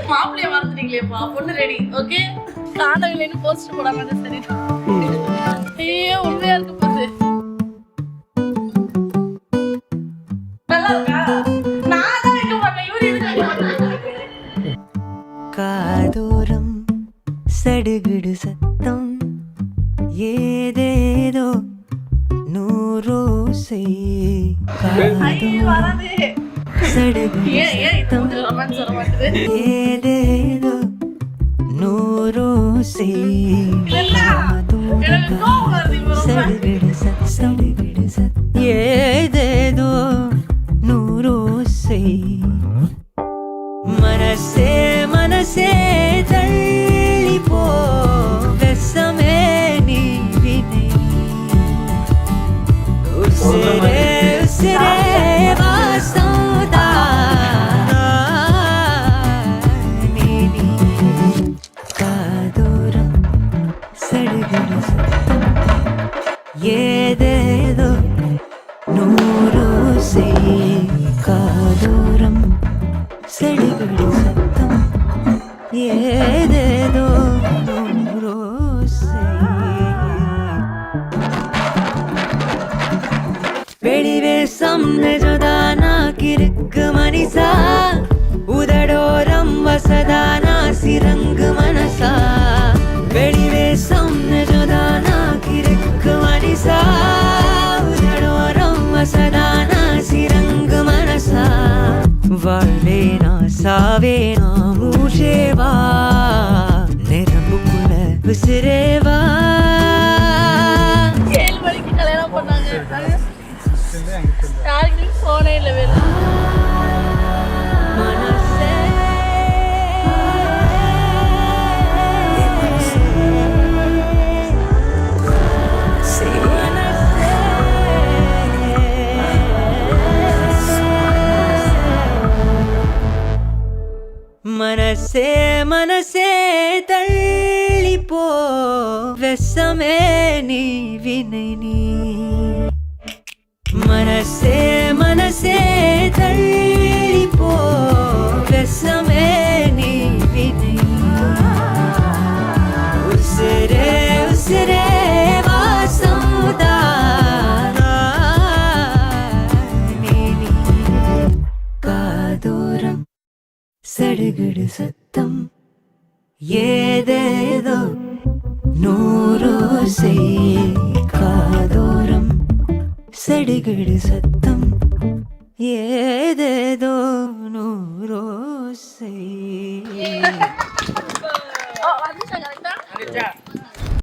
மாப்பிள்ளைய மறந்துட்டீங்களேப்பா, பொண்ணு ready. Okay, காணவில்லைன்னு post போடாம சரி. ஐயோ உண்மையா இருக்கு போது. நல்லா இருக்கா? நான் தான் வைக்க மாட்டேன், இவரு எதுக்கு வைக்க மாட்டேன்? காதோரம் சடுகுடு சத்தம் ஏதேதோ நூரோசை சடுகுடு ஏதேதோ நூரோசை சடுகுடு சடுகுடு சத்தம் ஏதேதோ நூரோசை மனசே மனசே தள்ளி போ வெசமே நீ வினை உசிரே உசிரே வாசோதா நீ காதோரம் சடுகுடு சத்தம் ஏதேதோ நூரோசை காதோரம் சடுகுடு சத்தம் ஏதேதோ நூரோசை வெளிவேசம் நெஜதானா கிறுக்கு மனிசா உதடோரம் வசதானா சிறங்கு மனசா வெளிவேசம் நெஜதானா கிறுக்கு மனிசா உதடோரம் வசதானா சிறங்கு மனசா வாழ்வேனா சாவேனா மூஷேவா நெருப்புக்குள்ள விசிறேவா 7 மணிக்கு கல்யாணம் பண்ணாங்க. யாருக்கு போனே இல்லை வேறு. மனசே மனசே தள்ளி போ வெசமே நீ வினை நீ மனசே மனசே தள்ளி போ வெசமே நீ வினை உசிரே உசிரே வாசோதா நீ காதோரம் சடுகுடு சத்தம் ஏதேதோ நூரோசை காதோரம் சடுகுடு சத்தம் ஏதேதோ நூரோசை. வந்துச்சா கரெக்டா?